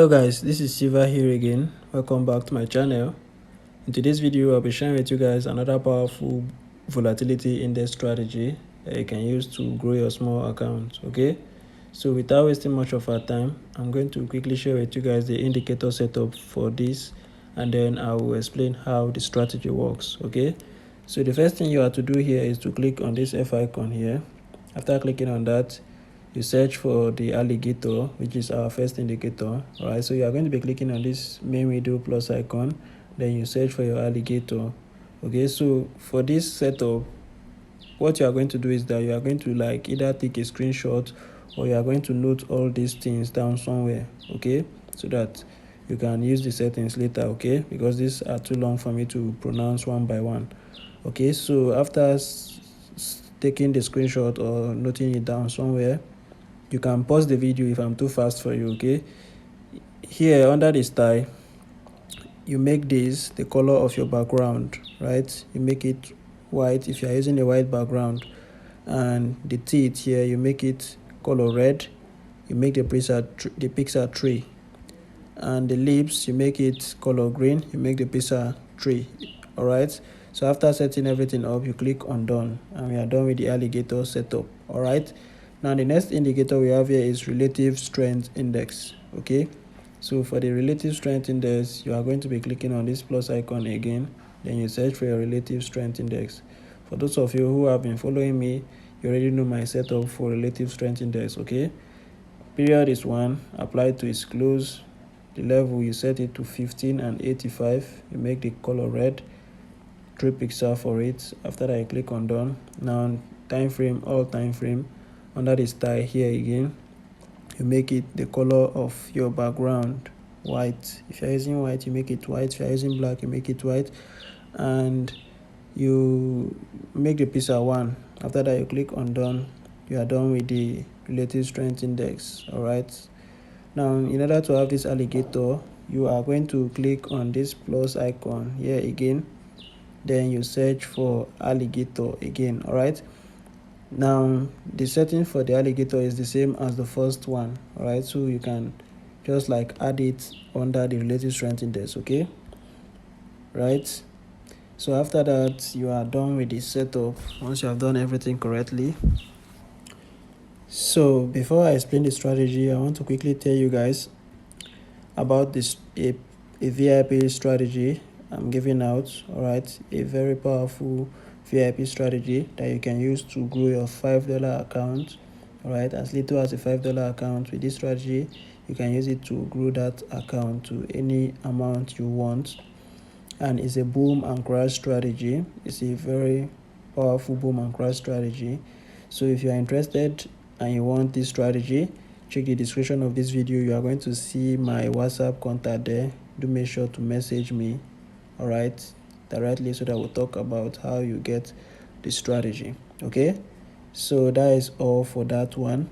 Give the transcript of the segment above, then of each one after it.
Hello guys, this is Siva here again. Welcome back to my channel. In today's video, I'll be sharing with you guys another powerful volatility index strategy that you can use to grow your small account. Okay, so without wasting much of our time, I'm going to quickly share with you guys the indicator setup for this, and then I will explain how the strategy works. Okay, so the first thing you have to do here is to click on this F icon here. After clicking on that, you search for the alligator, which is our first indicator. All right, so you are going to be clicking on this main window plus icon, then you search for your alligator. Okay, so for this setup, what you are going to do is that you are going to either take a screenshot, or you are going to note all these things down somewhere. Okay, so that you can use the settings later. Okay, because these are too long for me to pronounce one by one. Okay, so after taking the screenshot or noting it down somewhere, you can pause the video if I'm too fast for you. Okay, here under the style, you make this the color of your background, right? You make it white if you're using a white background, and the teeth here, you make it color red. You make the pixel 3, and the lips, you make it color green. You make the pixel 3. All right, so after setting everything up, you click on done, and we are done with the alligator setup. All right, now the next indicator we have here is relative strength index. Okay, so for the relative strength index, you are going to be clicking on this plus icon again, then you search for your relative strength index. For those of you who have been following me, you already know my setup for relative strength index. Okay, period is 1, apply to its close. The level, you set it to 15 and 85. You make the color red, 3 pixels for it. After that, you click on done. Now time frame, all time frame, under the style here again, you make it the color of your background white. If you're using white, you make it white. If you're using black, you make it white, and you make the pixel 1. After that, you click on done. You are done with the relative strength index. All right, now in order to have this alligator, you are going to click on this plus icon here again, then you search for alligator again. All right, now the setting for the alligator is the same as the first one. All right, so you can just add it under the relative strength index. Okay, right, so after that, you are done with the setup once you have done everything correctly. So before I explain the strategy, I want to quickly tell you guys about this a VIP strategy I'm giving out. All right, a very powerful VIP strategy that you can use to grow your $5 account. All right, as little as a $5 account. With this strategy, you can use it to grow that account to any amount you want, and it's a boom and crash strategy. It's a very powerful boom and crash strategy. So if you are interested and you want this strategy, check the description of this video. You are going to see my WhatsApp contact there. Do make sure to message me, all right, directly, so that we'll talk about how you get the strategy. Okay, so that is all for that one.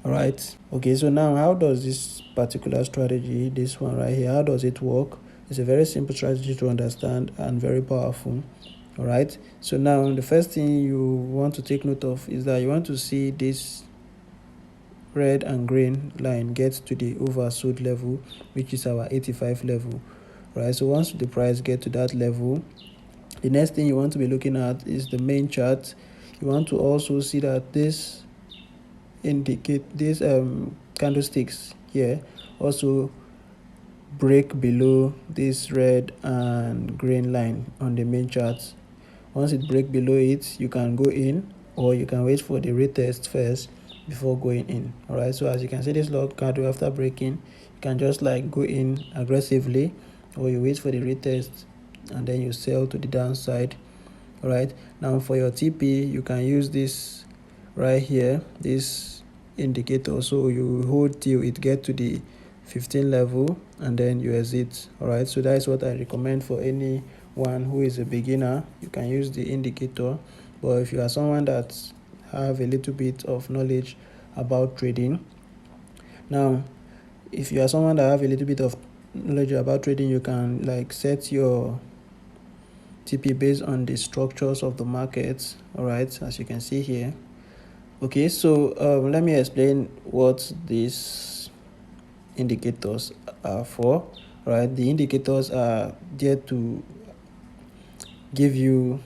All right, okay, so now how does this particular strategy, this one right here, how does it work? It's a very simple strategy to understand and very powerful. All right, so now the first thing you want to take note of is that you want to see this red and green line get to the oversold level, which is our 85 level. Right, so once the price get to that level, the next thing you want to be looking at is the main chart. You want to also see that this candlesticks here also break below this red and green line on the main chart. Once it break below it, you can go in, or you can wait for the retest first before going in. All right, so as you can see, this log candle after breaking, you can just go in aggressively, or you wait for the retest and then you sell to the downside. All right, now for your TP, you can use this right here, this indicator. So you hold till it get to the 15 level and then you exit. All right, so that is what I recommend for anyone who is a beginner. You can use the indicator, but if you are someone that have a little bit of knowledge about trading, now if you are someone that have a little bit of knowledge about trading, you can set your TP based on the structures of the markets. All right, as you can see here. Okay, so let me explain what this indicators are for. Right, the indicators are there to give you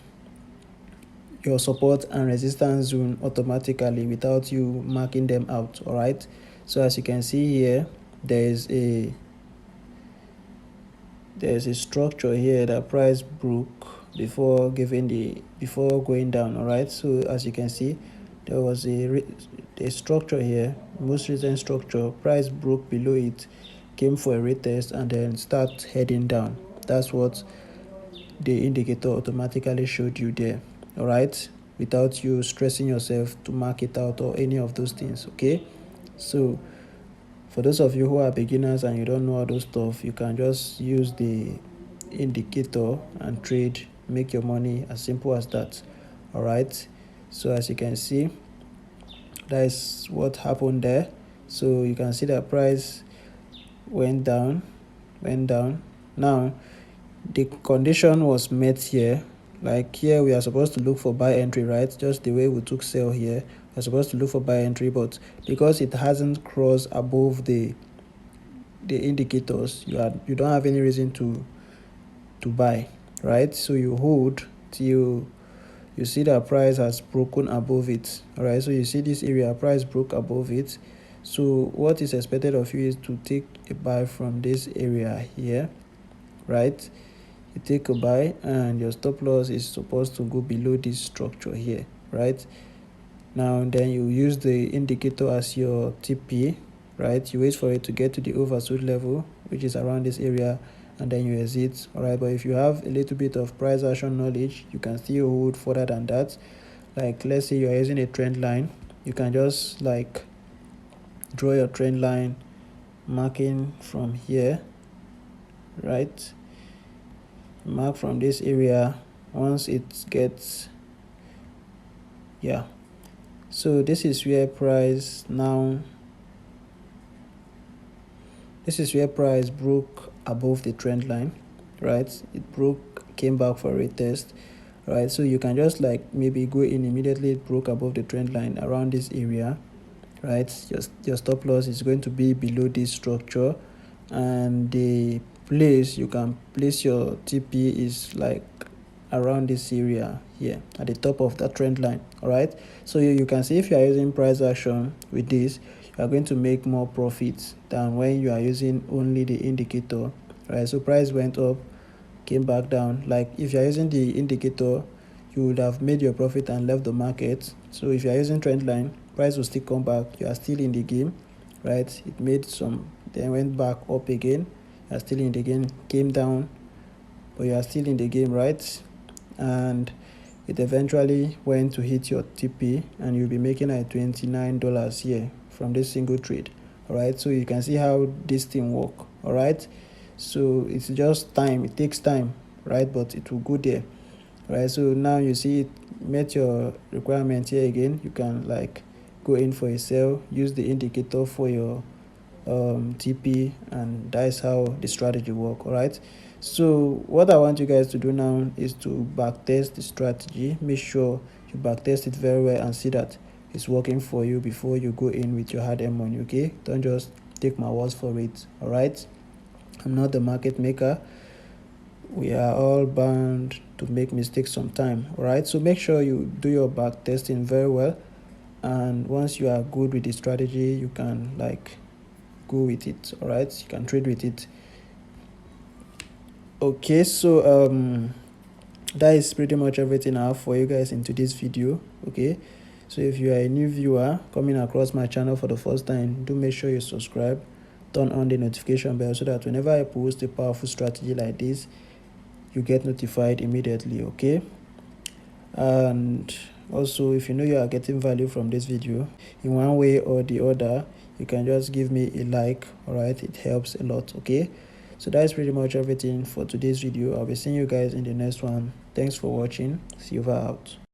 your support and resistance zone automatically without you marking them out. All right, so as you can see here, there's a structure here that price broke before going down. All right, so as you can see, there was a structure here, most recent structure. Price broke below it, came for a retest, and then start heading down. That's what the indicator automatically showed you there. All right, without you stressing yourself to mark it out or any of those things. Okay, so for those of you who are beginners and you don't know all those stuff, you can just use the indicator and trade, make your money, as simple as that. All right, so as you can see, that is what happened there. So you can see that price went down. Now the condition was met here. Like here, we are supposed to look for buy entry, right? Just the way we took sell here, we're supposed to look for buy entry, but because it hasn't crossed above the indicators, you don't have any reason to buy, right? So you hold till you see that price has broken above it. All right, so you see this area, price broke above it. So what is expected of you is to take a buy from this area here, right? You take a buy and your stop loss is supposed to go below this structure here, right? Now then you use the indicator as your TP, right? You wait for it to get to the oversold level, which is around this area, and then you exit. All right, but if you have a little bit of price action knowledge, you can still hold further than that. Like let's say you're using a trend line, you can just like draw your trend line, marking from here, right? Mark from this area. Once it gets, yeah, so this is where price broke above the trend line, right? It broke, came back for a retest, right? So you can just like maybe go in immediately. It broke above the trend line around this area, right? Your stop loss is going to be below this structure, and the place you can place your TP is like around this area here at the top of that trend line. All right, so you can see if you are using price action with this, you are going to make more profits than when you are using only the indicator, right? So price went up, came back down. Like if you are using the indicator, you would have made your profit and left the market. So if you are using trend line, price will still come back, you are still in the game, right? It made some, then went back up again, you are still in the game, came down, but you are still in the game, right? And it eventually went to hit your TP, and you'll be making like $29 here from this single trade. All right, so you can see how this thing work. All right, so it's just time, it takes time, right? But it will go there. All right, so now you see it met your requirement here again. You can like go in for a sell, use the indicator for your TP, and that's how the strategy work. All right, so what I want you guys to do now is to backtest the strategy. Make sure you backtest it very well and see that it's working for you before you go in with your hard-earned money. Okay, don't just take my words for it. All right, I'm not the market maker. We are all bound to make mistakes sometime. All right, so make sure you do your back testing very well, and once you are good with the strategy, you can like go with it. All right, you can trade with it. Okay, so that is pretty much everything I have for you guys into this video. Okay, so if you are a new viewer coming across my channel for the first time, do make sure you subscribe, turn on the notification bell so that whenever I post a powerful strategy like this, you get notified immediately. Okay, and also if you know you are getting value from this video in one way or the other, you can just give me a like. All right, it helps a lot. Okay, so that's pretty much everything for today's video. I'll be seeing you guys in the next one. Thanks for watching. Silver out.